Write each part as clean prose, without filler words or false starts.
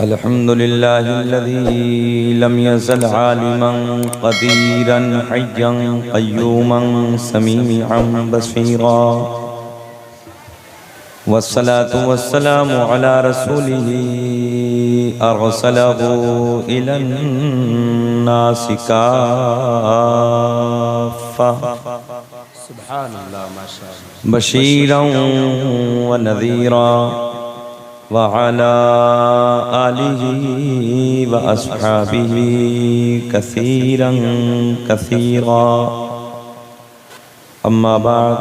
अल्हम्दुलिल्लाहिल्लज़ी lump यज़ल आलिमन क़दीरन हय्यन क़य्यूमन समीअन Basira वस्सलातु वस्सलामु अला रसूलिही अरसलहू Elon नासि काफ़्फ़ा सुब्हानल्लाह माशाअल्लाह बशीरन व नज़ीरा व अला आलिही व अस्हाबिही कसीरन कसीरा अम्मा बाद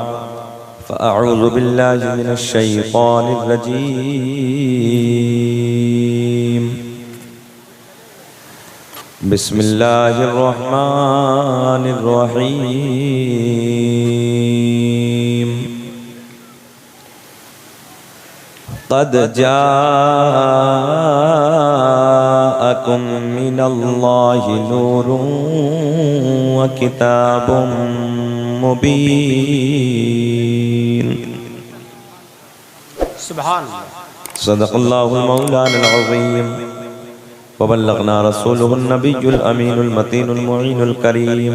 फ़अऊज़ु बिल्लाहि मिनश शैतानिर रजीम बिस्मिल्लाहिर रहमानिर रहीम क़द जाअकुम मिनल्लाहि नूरुन व किताबुम मुबीन सुब्हानल्लाह सदक़ल्लाहुल मौलाना अज़ीम व बल्लगना रसूलुहुन नबियुल अमीनुल मतीनुल मुईनुल करीम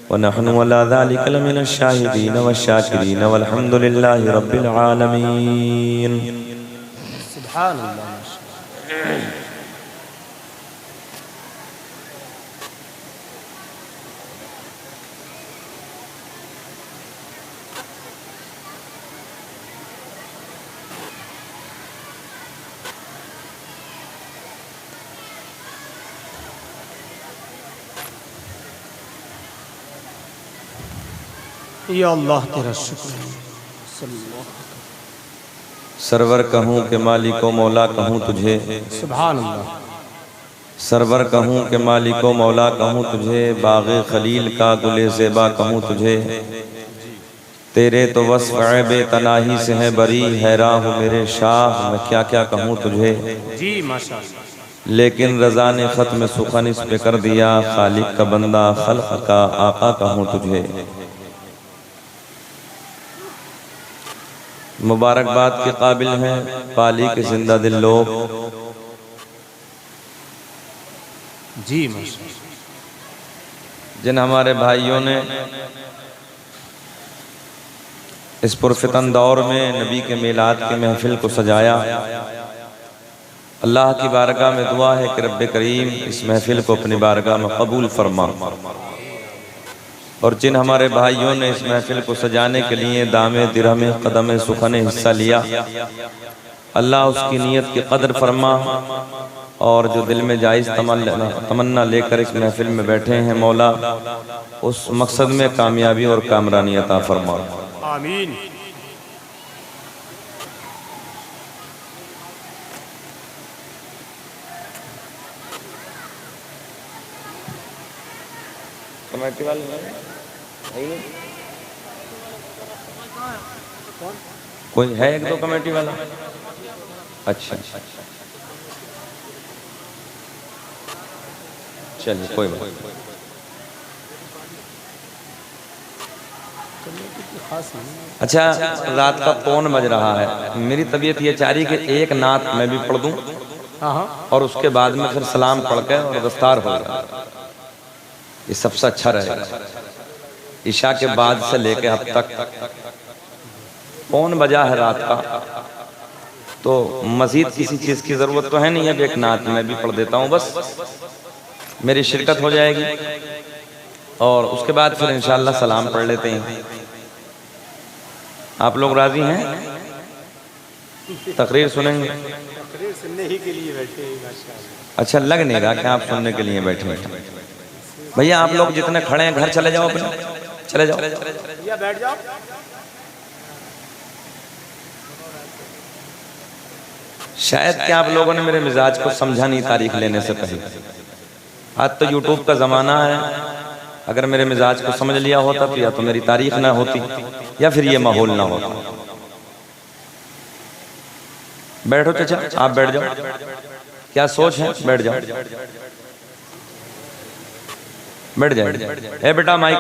व नहनु अला ज़ालिका लमिनश शाहिदीन वश्शाकिरीन वल्हम्दुलिल्लाहि रब्बिल आलमीन। सुब्हानल्लाह माशाअल्लाह या अल्लाह तेरा शुक्र है। सरवर कहूँ के मालिको मौला कहूँ तुझे, सुब्हानल्लाह सरवर कहूँ के मालिको मौला कहूँ तुझे, बाग़े खलील का गुले ज़ेबा कहूँ तुझे। तेरे तो वस्फ़ ऐबे तनाही से है बरी, हैरान हूँ मेरे शाह मैं क्या क्या कहूँ तुझे। जी माशाअल्लाह लेकिन रज़ा ने ख़त्म सुखन इस पे कर दिया, खालिक का बंदा खल्क़ का आका कहूँ तुझे। मुबारकबाद के काबिल हैं पाली के जिंदा दिल लोग, जी माशाअल्लाह जिन हमारे भाइयों ने इस पुरफितन दौर में नबी के मिलाद की महफिल को सजाया। अल्लाह की बारगाह में दुआ है कि रब्बे करीम इस महफिल को अपनी बारगाह में कबूल फरमा। और जिन हमारे भाइयों ने इस महफिल को सजाने के लिए दामे दिरहमे कदमे सुखने हिस्सा लिया, अल्लाह उसकी नीयत की कदर फरमा। और जो दिल में जायज़ तमन्ना लेकर इस महफिल में बैठे हैं मौला, उस मकसद में कामयाबी और कामरानी अता फरमा। आमीन। कमेटी वाले कोई है एक दो कमेटी वाला? अच्छा चलिए कोई बात। अच्छा रात का कौन बज रहा है? मेरी तबीयत ये चाह रही कि एक नात मैं भी पढ़ दूं और उसके बाद में फिर सलाम पढ़ के और दफ्तार हो जाए, ये सबसे अच्छा रहेगा। ईशा के बाद से लेके अब तक कौन बजा है रात का, तो मजीद किसी चीज की जरूरत तो है नहीं। अब एक नात मैं भी पढ़ देता हूँ, बस मेरी शिरकत हो जाएगी और उसके बाद फिर इंशाअल्लाह सलाम पढ़ लेते हैं। आप लोग राजी हैं? तकरीर सुनेंगे? तकरीर सुनने ही के लिए बैठे हैं माशाअल्लाह। अच्छा लग नहीं रहा कि आप सुनने के लिए बैठे हैं। भैया आप लोग जितने खड़े हैं घर चले जाओ, अपने चले जाओ भैया बैठ जाओ। शायद कि आप लोगों ने मेरे मिजाज को समझा नहीं तारीख लेने से पहले। आज तो यूट्यूब का ज़माना है, अगर मेरे मिजाज को समझ लिया होता तो या तो मेरी तारीख ना होती या फिर ये माहौल ना होता। बैठो चाचा, आप बैठ जाओ। क्या सोच है? बैठ जाओ, बैठ जाए। ए बेटा माइक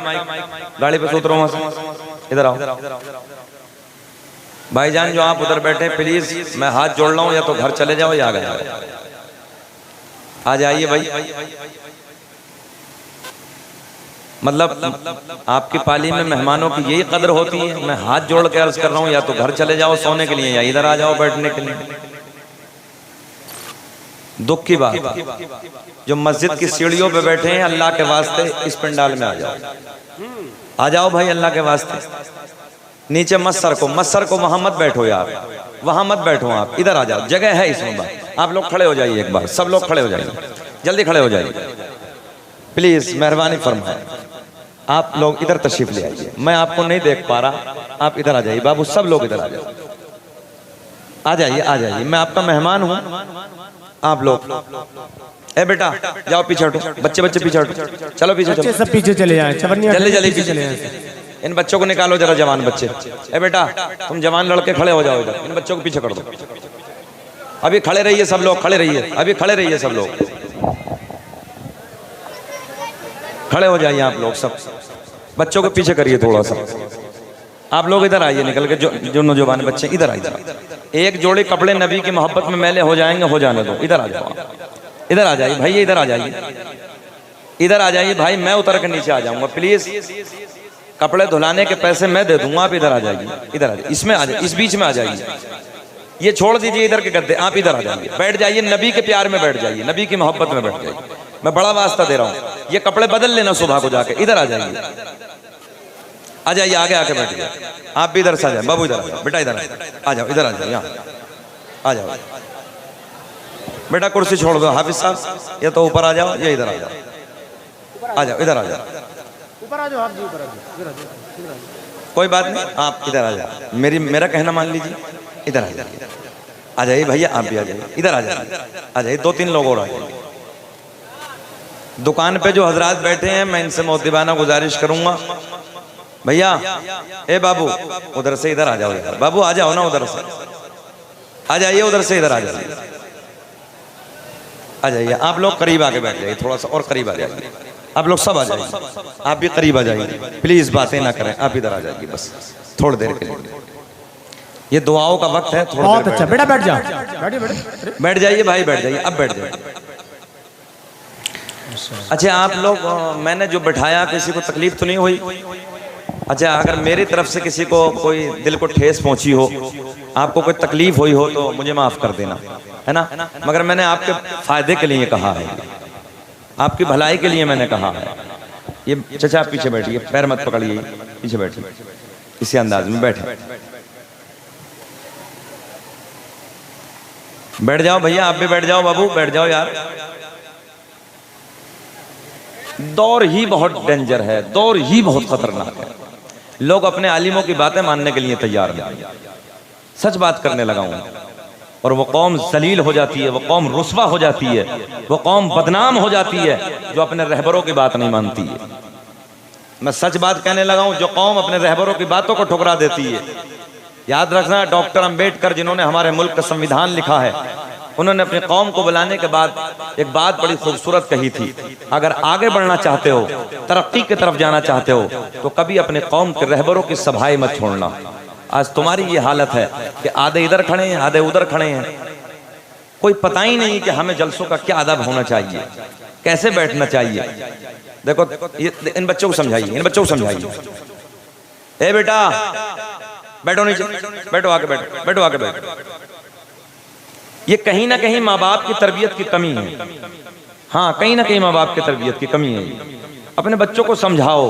गाड़ी पे उतरो, वहां से इधर आओ। भाईजान जो आप उधर बैठे प्लीज मैं हाथ जोड़ रहा हूँ, या तो घर चले जाओ या आ गए। आ जाइए भाई। मतलब आपकी पाली में मेहमानों की यही कदर होती है। मैं हाथ जोड़ के अर्ज कर रहा हूँ, या तो घर चले जाओ सोने के लिए या इधर आ जाओ बैठने के लिए। दुख की बात, जो मस्जिद की सीढ़ियों पे बैठे हैं, अल्लाह के वास्ते इस पंडाल में आ जाओ, आ जाओ भाई अल्लाह के वास्ते। नीचे मत सरको वहां मत बैठो यार, वहां मत बैठो आप, इधर आ जाओ, जगह है इसमें। बात आप लोग खड़े हो जाइए एक बार, सब लोग खड़े हो जाइए, जल्दी खड़े हो जाइए प्लीज, मेहरबानी फरमाए। आप लोग इधर तशरीफ ले आइए, मैं आपको नहीं देख पा रहा, आप इधर आ जाइए बाबू, सब लोग इधर आ जाओ, आ जाइए आ जाइए, मैं आपका मेहमान हूं। आप लोग ए बेटा जाओ पीछे हटो, बच्चे बच्चे पीछे हटो, चलो पीछे चलो, सब पीछे चले जाएं, जल्दी जल्दी पीछे चले जाएं। इन बच्चों को निकालो जरा, जवान बच्चे। ए बेटा तुम जवान लड़के खड़े हो जाओ इधर, इन बच्चों को पीछे कर दो। अभी खड़े रहिए सब लोग, खड़े रहिए, अभी खड़े रहिए सब लोग, खड़े हो जाइए आप लोग सब। बच्चों को पीछे करिए थोड़ा सा, आप लोग इधर आइए निकल के, जो नौजवान बच्चे इधर आइए। एक जोड़ी कपड़े नबी की मोहब्बत में मैले हो जाएंगे, हो जाने दो, इधर आ जाओ, इधर आ जाइए भाई, इधर आ जाइए, इधर आ जाइए भाई, मैं उतर के नीचे आ जाऊंगा प्लीज, कपड़े धुलाने के पैसे मैं दे दूंगा, आप इधर आ जाइए, इधर आ जाइए, इसमें आ जाइए, इस बीच में आ जाइए, ये छोड़ दीजिए इधर के गद्दे, आप इधर आ जाइए, बैठ जाइए, नबी के प्यार में बैठ जाइए, नबी की मोहब्बत में बैठ जाइए, मैं बड़ा वास्ता दे रहा हूँ, ये कपड़े बदल लेना सुबह को जाके, इधर आ जाइए, आ जाइए, आगे आके बैठ जाइए, आप भी इधर से आ जाए, बाबू इधर आ जाओ, बेटा इधर आ जाओ, इधर आ जाओ, यहाँ आ जाओ बेटा, कुर्सी छोड़ दो हाफिज साहब, ये तो ऊपर आ जाओ, ये इधर आ जाओ, आ जाओ इधर आ जाओ, ऊपर आ जाओ आप जी, ऊपर आ जाओ, इधर आ जाओ, कोई बात नहीं, आप इधर आ जाओ, मेरा कहना मान लीजिए, इधर आ जाइए, आ जाइए भैया, आप भी आ जाइए, इधर आ जाइए, आ जाइए, 2-3 लोग और आ जाइए। दुकान पे जो हजरात बैठे हैं, मैं इनसे मोहब्बताना गुजारिश करूंगा, भैया ए बाबू उधर से इधर आ जाओ यार, बाबू आ जाओ ना, उधर से आ जाइए, उधर से इधर आ जाइए, आ जाइए, आप लोग करीब आके बैठ जाइए, थोड़ा सा और करीब आ जाइए, आप लोग सब आ जाइए, आप भी करीब आ जाइए प्लीज, बातें ना करें, आप इधर आ जाइए बस थोड़ी देर के लिए, ये दुआओं का वक्त है, थोड़ा बहुत अच्छा बेटा, बैठ जाओ, बैठ जाइए भाई, बैठ जाइए, अब बैठ जाइए। अच्छा आप लोग, मैंने जो बैठाया किसी को तकलीफ तो नहीं हुई? अच्छा अगर मेरी तरफ से किसी को कोई दिल को ठेस पहुंची हो, आपको कोई तकलीफ हुई हो, तो मुझे माफ कर देना, है ना, मगर मैंने आपके फायदे के लिए कहा है, आपकी भलाई के लिए मैंने कहा है। ये चचा आप पीछे बैठिए, पैर मत पकड़िए, पीछे बैठिए, इसी अंदाज में बैठे, बैठ जाओ भैया, आप भी बैठ जाओ, बाबू बैठ जाओ यार। दौर ही बहुत डेंजर है, दौर ही बहुत खतरनाक है, लोग अपने आलिमों की बातें मानने के लिए तैयार नहीं, सच बात करने लगा हूं, और वो कौम जलील हो जाती है, वो कौम रुस्वा हो जाती है, वो कौम बदनाम हो जाती है जो अपने रहबरों की बात नहीं मानती है। मैं सच बात कहने लगा हूं, जो कौम अपने रहबरों की बातों को ठुकरा देती है। याद रखना, डॉक्टर अंबेडकर जिन्होंने हमारे मुल्क का संविधान लिखा है, उन्होंने अपनी कौम को बुलाने के बाद एक बात बड़ी खूबसूरत कही थी, अगर आगे बढ़ना चाहते हो, तरक्की की तरफ जाना चाहते हो, तो कभी अपने कौम के रहबरों की सभाएं मत छोड़ना। आज तुम्हारी ये हालत है कि आधे इधर खड़े हैं, आधे उधर खड़े हैं, कोई पता ही नहीं कि हमें जलसों का क्या अदब होना चाहिए, कैसे बैठना चाहिए। देखो इन बच्चों को समझाइए, इन बच्चों को समझाइए, ए बेटा बैठो नीचे, बैठो आके बैठो, बैठो आके बैठो। ये कहीं ना कहीं माँ बाप की तरबियत की कमी है, हाँ कहीं ना कहीं माँ बाप की तरबियत की कमी है। अपने बच्चों को समझाओ।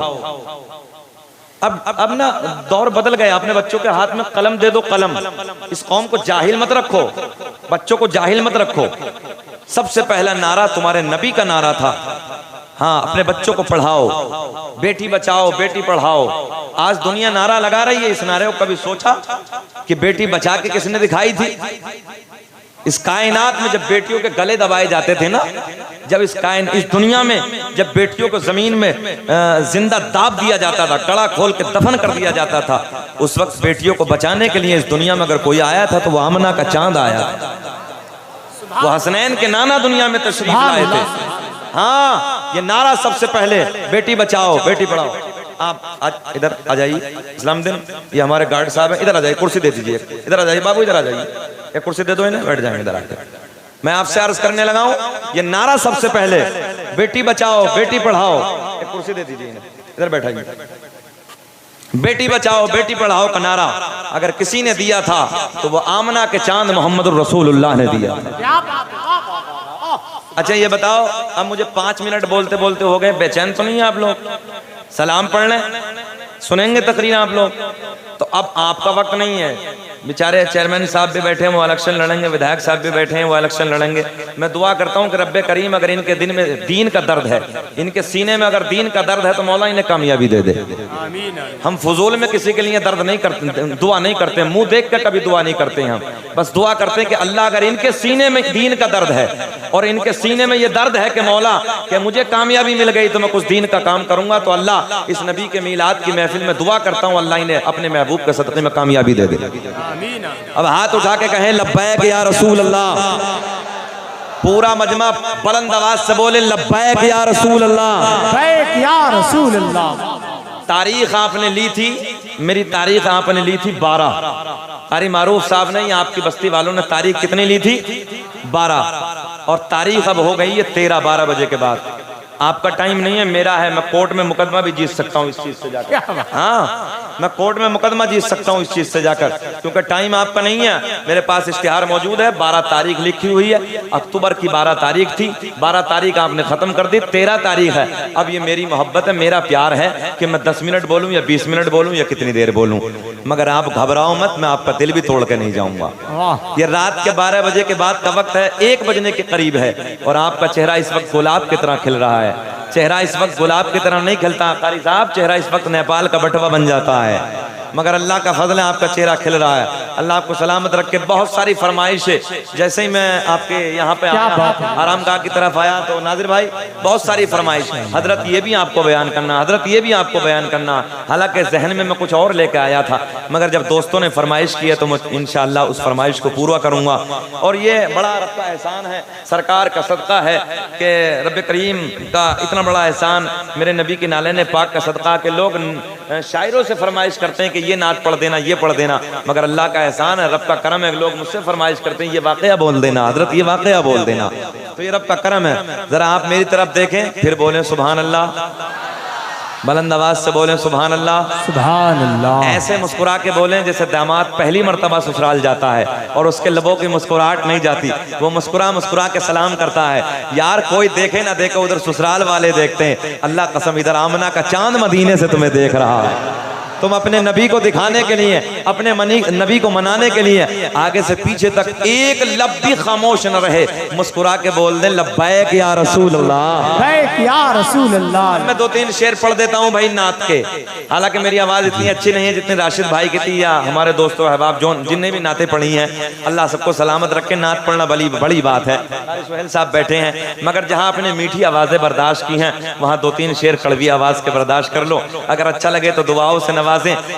अब ना दौर बदल गया, अपने बच्चों के हाथ में कलम दे दो, कलम। इस कौम को जाहिल मत रखो, बच्चों को जाहिल मत रखो। सबसे पहला नारा तुम्हारे नबी का नारा था, हाँ अपने बच्चों को पढ़ाओ, बेटी बचाओ बेटी पढ़ाओ। आज दुनिया नारा लगा रही है, इस नारे को कभी सोचा कि बेटी बचा के किसने दिखाई थी? इस कायनात में जब बेटियों के गले दबाए जाते थे ना, जब इस दुनिया में जब बेटियों को जमीन में जिंदा दाब दिया जाता था, कड़ा खोल के दफन कर दिया जाता था, उस वक्त बेटियों को बचाने के लिए इस दुनिया में अगर कोई आया था तो वो आमना का चांद आया था, वो हसनैन के नाना दुनिया में तशरीफ लाए थे। हाँ ये नारा सबसे पहले, बेटी बचाओ बेटी पढ़ाओ। आप आज इधर आ जाइए, इस्लामुद्दीन ये हमारे गार्ड साहब हैं, इधर आ जाइए, कुर्सी दे दीजिए, इधर आ जाइए बाबू, इधर आ जाइए, एक कुर्सी दे दो इन्हें, बैठ जाएंगे इधर आके। मैं आपसे अर्ज करने लगा हूं, ये नारा सबसे पहले बेटी बचाओ बेटी पढ़ाओ, एक कुर्सी दे दीजिए इधर बैठाइए, बेटी बचाओ बेटी पढ़ाओ का नारा अगर किसी ने दिया था तो वो आमना के चांद मोहम्मद रसूलुल्लाह ने दिया। अच्छा ये बताओ, अब मुझे 5 मिनट बोलते बोलते हो गए, बेचैन तो नहीं है आप लोग? सलाम पढ़ लें, सुनेंगे तकरीर आप लोग? तो अब आपका वक्त नहीं है, बेचारे चेयरमैन साहब भी बैठे हैं वो इलेक्शन लड़ेंगे, विधायक साहब भी बैठे हैं वो इलेक्शन लड़ेंगे। मैं दुआ करता हूं कि रब्बे करीम अगर इनके दिन में दीन का दर्द है, इनके सीने में अगर दीन का दर्द है तो मौला इन्हें कामयाबी दे दे। हम फजूल में किसी के लिए दर्द नहीं करते, दुआ नहीं करते, मुंह देख कर कभी दुआ नहीं करते हैं। हम बस दुआ करते हैं कि अल्लाह अगर इनके सीने में दीन का दर्द है और इनके सीने में ये दर्द है कि मौला कि मुझे कामयाबी मिल गई तो मैं कुछ दीन का काम करूंगा, तो अल्लाह इस नबी के मीलाद की महफिल में दुआ करता हूं अल्लाह इन्हें अपने महबूब के सदक़े में कामयाबी दे दे। अब हाथ उठा के कहें लब्बैक या रसूल अल्लाह। पूरा मजमा बुलंद आवाज से बोले लब्बैक या रसूल अल्लाह, लब्बैक या रसूल अल्लाह। तारीख आपने ली थी, मेरी तारीख आपने ली थी 12। कारी मारूफ साहब ने या आपकी बस्ती वालों ने तारीख कितनी ली थी? 12। और तारीख अब हो गई है 13, 12 बजे के बाद। आपका टाइम नहीं है, मेरा है। मैं कोर्ट में मुकदमा भी जीत सकता हूँ इस चीज से जाकर। हाँ, मैं कोर्ट में मुकदमा जीत सकता हूँ इस चीज से जाकर, क्योंकि टाइम आपका नहीं है। मेरे पास इश्तिहार मौजूद है, 12 तारीख लिखी हुई है, अक्टूबर की 12 तारीख थी, 12 तारीख आपने खत्म कर दी, 13 तारीख है। अब ये मेरी मोहब्बत है, मेरा प्यार है कि मैं 10 मिनट बोलूँ या 20 मिनट बोलूँ या कितनी देर बोलूँ, मगर आप घबराओ मत, मैं आपका दिल भी तोड़ के नहीं जाऊंगा। ये रात के 12 बजे के बाद का वक्त है, 1 बजने के करीब है, और आपका चेहरा इस वक्त गुलाब की तरह खिल रहा है। चेहरा इस वक्त गुलाब की तरह नहीं खिलता कारी साहब, चेहरा इस वक्त नेपाल का बटवा बन जाता है, मगर अल्लाह का फजल है, आपका चेहरा खिल रहा है। अल्लाह आपको सलामत रखे। बहुत सारी फरमाइशें, जैसे ही मैं आपके यहाँ पे आया, आराम गाह की तरफ आया, तो नाजिर भाई बहुत सारी फरमाइश, हजरत ये भी आपको बयान करना, हजरत ये भी आपको बयान करना। हालांकि जहन में मैं कुछ और लेकर आया था, मगर जब दोस्तों ने फरमाइश की है तो मैं इंशाअल्लाह उस फरमाइश को पूरा करूँगा। और ये बड़ा रब का एहसान है, सरकार का सदका है कि रब करीम का इतना बड़ा एहसान, मेरे नबी के नाले ने पाक का सदका के लोग शायरों से फरमाइश करते हैं कि ये नात पढ़ देना, ये पढ़ देना, मगर अल्लाह का एहसान है, रब का करम है, लोग मुझसे फरमाइश करते हैं ये वाकया बोल देना हजरत, ये वाकया बोल देना, तो ये रब का करम है। जरा आप मेरी तरफ देखें, फिर बोलें सुभान अल्लाह, बुलंद आवाज से बोलें सुभान अल्लाह, सुभान अल्लाह। ऐसे मुस्कुरा के बोलें जैसे दामाद पहली मर्तबा ससुराल जाता है और उसके लबों की मुस्कुराहट नहीं जाती, वो मुस्कुरा मुस्कुरा के सलाम करता है। यार कोई देखे ना देखे, उधर ससुराल वाले देखते हैं, अल्लाह कसम इधर आमना का चांद मदीने से तुम्हें देख रहा है। तुम अपने नबी को दिखाने के लिए, अपने नबी को मनाने के लिए आगे से पीछे तक एक लब भी खामोश न रहे, मुस्कुरा के बोल दे लब्बैक या रसूल अल्लाह, लब्बैक या रसूल अल्लाह। मैं 2-3 शेर पढ़ देता हूँ भाई नात के, हालांकि मेरी आवाज इतनी अच्छी नहीं है जितनी राशिद भाई की थी, या हमारे दोस्तों अहबाब जो जिनने भी नातें पढ़ी हैं, अल्लाह सबको सलामत रखे। नात पढ़ना बड़ी बात है, सुहेल साहब बैठे हैं, मगर जहाँ आपने मीठी आवाजें बर्दाश्त की हैं वहाँ 2-3 शेर कड़वी आवाज के बर्दाश्त कर लो। अगर अच्छा लगे तो दुआओं से नवाजें।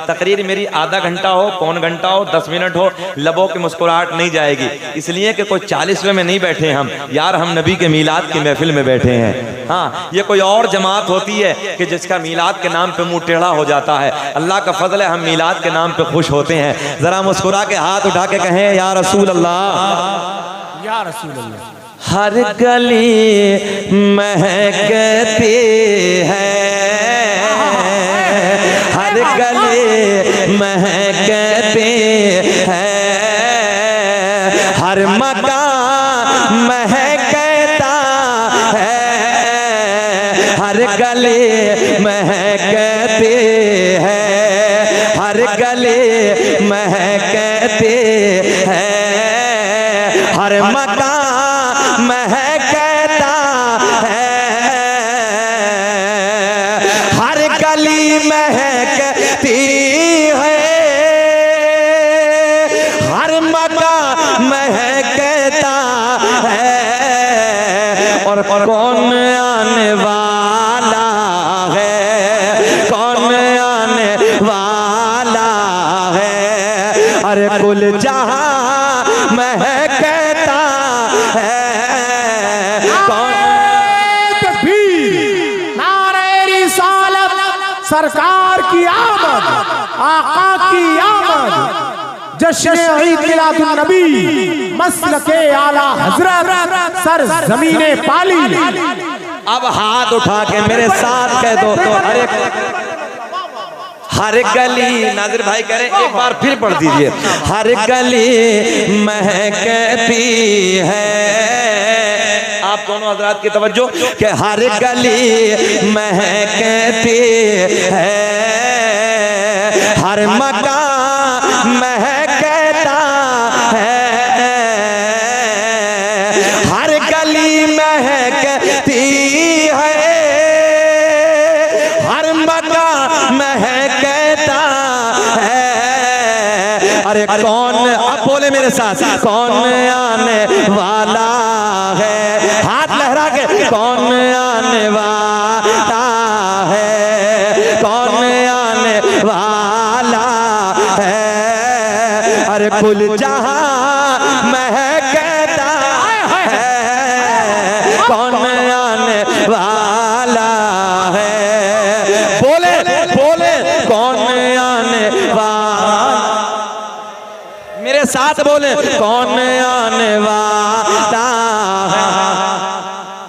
तकरीर मेरी आधा घंटा हो, पौन घंटा हो, 10 मिनट हो, लबों की मुस्कुराहट नहीं जाएगी, इसलिए कि कोई 40वें में नहीं बैठे हम यार, हम नबी के मीलाद की महफिल में बैठे हैं। हाँ, ये कोई और जमात होती है कि जिसका मीलाद के नाम पे मुंह टेढ़ा हो जाता है। अल्लाह का फजल है, हम मीलाद के नाम पे खुश होते हैं। जरा मुस्कुरा के हाथ उठा के कहें या रसूल अल्लाह, या रसूल अल्लाह। हर गली महकती है, हर गली महकती है, हर मकान महकता है, हर गली महकती है, हर गली महकती है, हर मकान महकता है, हर गली महकती है, हर मकान महकता है। और कौन आने वाला है, कौन आने वाला है, अरे कुल जहां महकता है। सरकार की आमद, आका की आमद, जश्न ईद मिलादुन नबी मसलके आला हजरत सर जमीने पाली। अब हाथ उठा के मेरे साथ कह दो तो हर गली, नाजिर भाई कह रहे एक बार फिर पढ़ दीजिए। हर गली महकती है, आप दोनों हजरात की तवज्जो, कि हर गली महकती है, हर मकान महकता है, हर गली महकती है, हर मकान महकता है। अरे कौन, अब बोले मेरे साथ, कौन आने वाला है, हाथ लहरा के, कौन आने वाला है, कौन आने वाला है। अरे कुल जहां महकता है, कौन आने वाला है। बोले बोले कौन आने वाला, मेरे साथ बोले कौन आने वाला है।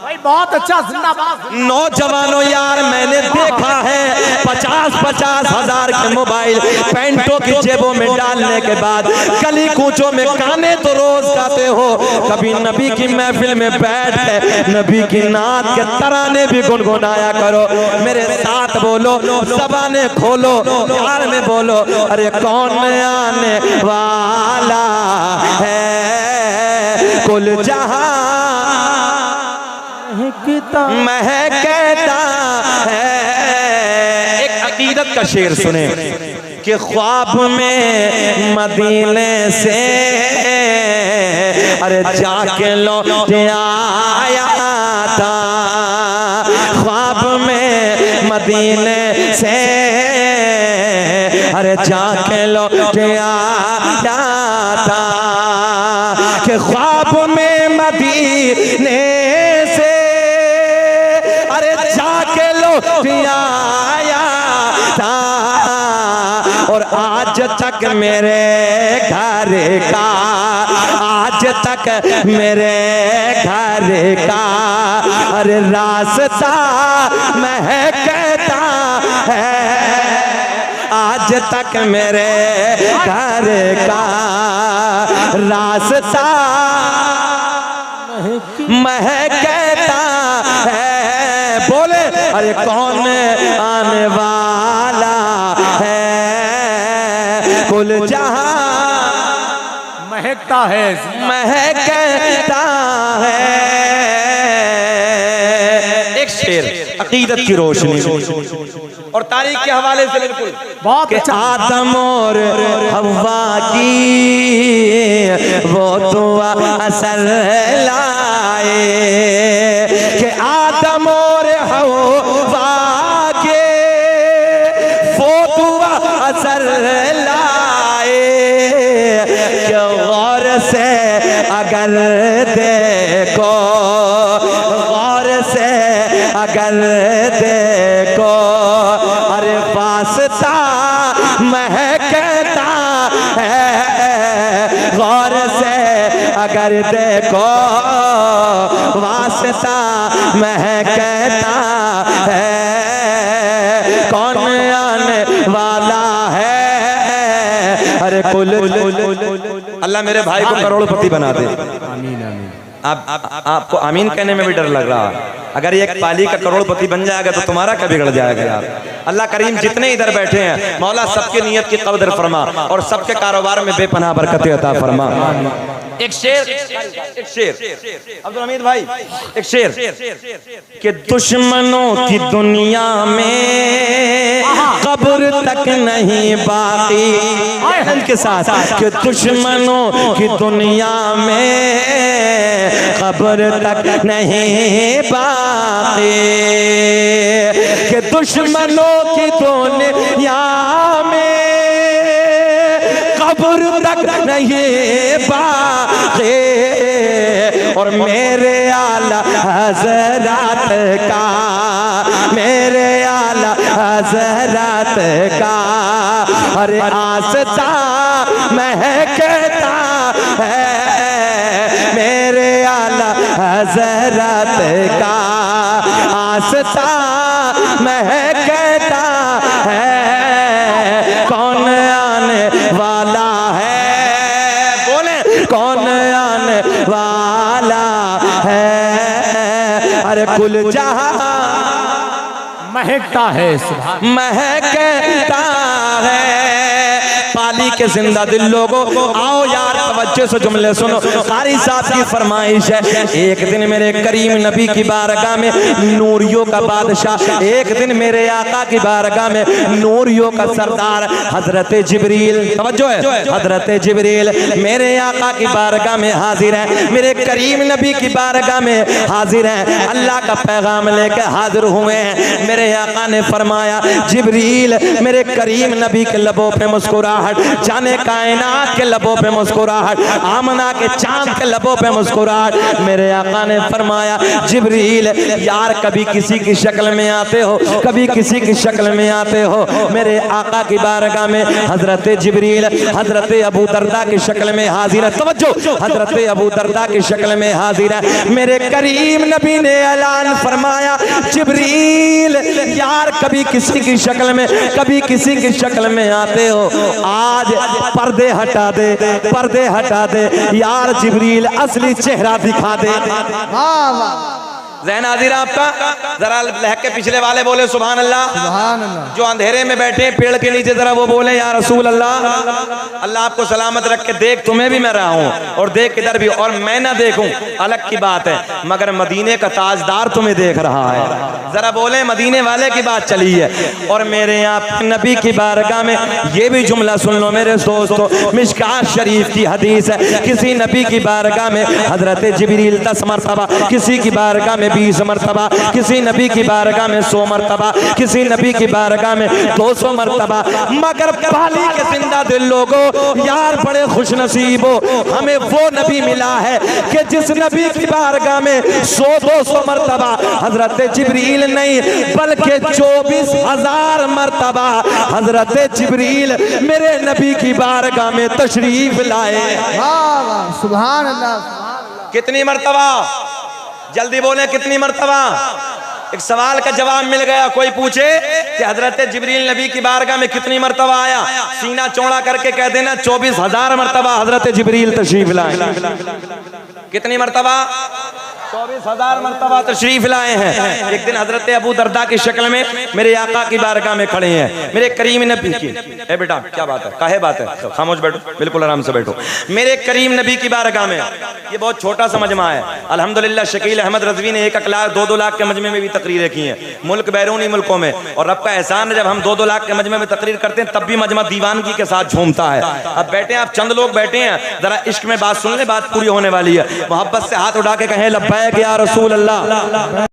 भाई बहुत अच्छा, जिंदाबाद। नौजवानों यार मैंने देखा है 50-50 हजार के मोबाइल पैंटों की जेबों में डालने के बाद गली कूचों में गाने तो रोज गाते हो, कभी नबी की महफिल में बैठ के नबी की नात के तराने भी गुनगुनाया करो। मेरे साथ बोलो, ज़बाने खोलो, प्यार में बोलो, अरे कौन आने वाला है, कुल जहां महकता है। एक अकीदत का शेर सुने कि ख्वाब में मदीने से अरे जाके लौट आया था, ख्वाब में मदीने से अरे जाके लौट आया था, कि ख्वाब में मदीने से अरे जाके लौट आया था। और आज तक मेरे घर का, आज तक मेरे घर का अरे रास्ता महकता है, आज तक मेरे घर का रास्ता महकता है। बोले अरे कौन आने वाला है, कुल जहां महकता है, महकता है। एक शेर अकीदत की रोशनी और तारीख के हवाले से बिल्कुल बहुत अच्छा। आदम और हव्वा की वो दुआ असर लाए, कि आदम और हव्वा के वो दुआ असर लाए, कि गौर से अगर देखो, गौर से अगर देखो, अरे वास्ता महकता है, गौर से अगर देखो वास्ता महकता है। कौन आने वाला है, अरे कुल अल्लाह मेरे भाई को करोड़पति बना दे। आमीन आमीन। आपको आमीन कहने में भी डर लग रहा है। अगर ये एक पाली का करोड़पति बन जाएगा तो तुम्हारा क्या बिगड़ जाएगा यार। अल्लाह करीम जितने इधर बैठे हैं मौला सबके नियत की कदर फरमा और सबके कारोबार में बेपनाह बरकत अता फरमा। एक शेर अब्दुल हमीद भाई, एक शेर कि दुश्मनों की दुनिया में कब्र तक नहीं बाकी, के साथ कि दुश्मनों की दुनिया में कब्र तक नहीं बाकी, कि दुश्मनों की दुनिया में कब्र तक नहीं बाकी। और मेरे आला हज़रात का, मेरे आला हज़रात का अरे आस्था महकता है मेरे आला हजरत का आस्था महकता है। कौन आने वाला है, बोले कौन आने वाला है। अरे कुल जहां महकता है, महकता है। पाली के जिंदा दिल लोगों, आओ यार तवज्जो से जुमले सुनो। कारी साहब की फरमाइश है, एक दिन मेरे करीम नबी की बारगाह में नूरियों का बादशाह, एक दिन मेरे आका की बारगाह में नूरियों का सरदार हजरत जिब्रील, तवज्जो है, हजरत जिब्रील मेरे आका की बारगाह में हाजिर है, मेरे करीम नबी की बारगाह में हाजिर है, अल्लाह का पैगाम लेकर हाजिर हुए हैं। मेरे आका ने फरमाया, जिब्रील मेरे करीम नबी के लबों पे मुस्कुराहट, जाने कायनात के लबों पे मुस्कुराहट, आमना के चांद के लबों पे मुस्कुराहट। मेरे आका ने फरमाया, जिब्रील यार कभी किसी की शक्ल में आते हो, कभी किसी की शक्ल में आते हो। मेरे आका की बारगाह में हजरत जिब्रील हजरत अबू दरदा की शक्ल में हाजिर है, तवज्जो, हजरत अबू दरदा की शक्ल में हाजिर है। मेरे करीम नबी ने ऐलान फरमाया, जिब्रील यार कभी किसी की शक्ल में, कभी किसी की शक्ल में आते हो, आज पर्दे हटा दे, पर्दे हटा दे यार, जिब्रील असली चेहरा दिखा दे। ज़हन हाजिर है आपका, जरा लहक के पिछले वाले बोले सुभान अल्लाह, सुभान अल्लाह। जो अंधेरे में बैठे पेड़ के नीचे जरा वो बोले या रसूल अल्लाह। अल्लाह आपको सलामत रख के, देख तुम्हें भी मैं रहा हूँ और देख इधर भी, और मैं ना देखूं अलग की बात है, मगर मदीने का ताजदार तुम्हें देख रहा है। जरा बोले मदीने वाले की बात चली है। और मेरे यहाँ नबी की बारगाह में ये भी जुमला सुन लो मेरे दोस्तों, मिशकात शरीफ की हदीस है, किसी नबी की बारगाह में हजरत जिब्रील 10 मरतबा, किसी की बारगाह में 20 मरतबा, किसी नबी की बारगाह में 100 मरतबा, किसी नबी की बारगाह में 200 मरतबा। मगर पाली के जिंदा दिल लोगों यार बड़े खुश नसीब हो, हमें वो नबी मिला है कि जिस नबी की बारगाह में 100-200 मरतबा हजरत जिब्रील नहीं बल्कि 24,000 मरतबा हजरत जिब्रील मेरे नबी की बारगाह में तशरीफ लाए। सुभान अल्लाह। कितनी मरतबा, जल्दी बोले कितनी मरतबा। एक सवाल का जवाब मिल गया। कोई पूछे कि हजरत जिब्रील नबी की बारगाह में कितनी मरतबा आया, सीना चौड़ा करके कह देना 24,000 मरतबा हजरत जिब्रील तशरीफ लाए। कितनी मरतबा? 24,000 मरतबा तशरीफ लाए हैं। एक दिन हजरत अबू दरदा की शक्ल में मेरे आका की बारगाह में खड़े हैं, मेरे करीम नबी की, ए बेटा क्या बात है, काहे बात है, खामोश बैठो, बिल्कुल आराम से बैठो। मेरे करीम नबी की बारगाह में, ये बहुत छोटा सा मजमा है, अल्हम्दुलिल्लाह शकील अहमद रजवी ने 1 लाख 2-2 लाख के मजमे में भी तकरीरें की हैं, मुल्क बैरूनी मुल्कों में। और रब का एहसान है, जब हम 2-2 लाख के मजमे में तकरीर करते हैं तब भी मजमा दीवानगी के साथ झूमता है। अब बैठे आप, चंद लोग बैठे हैं, जरा इश्क में बात सुन ले, बात पूरी होने वाली है। मोहब्बत से हाथ उठा के कहें लब्बैक या रसूल अल्लाह।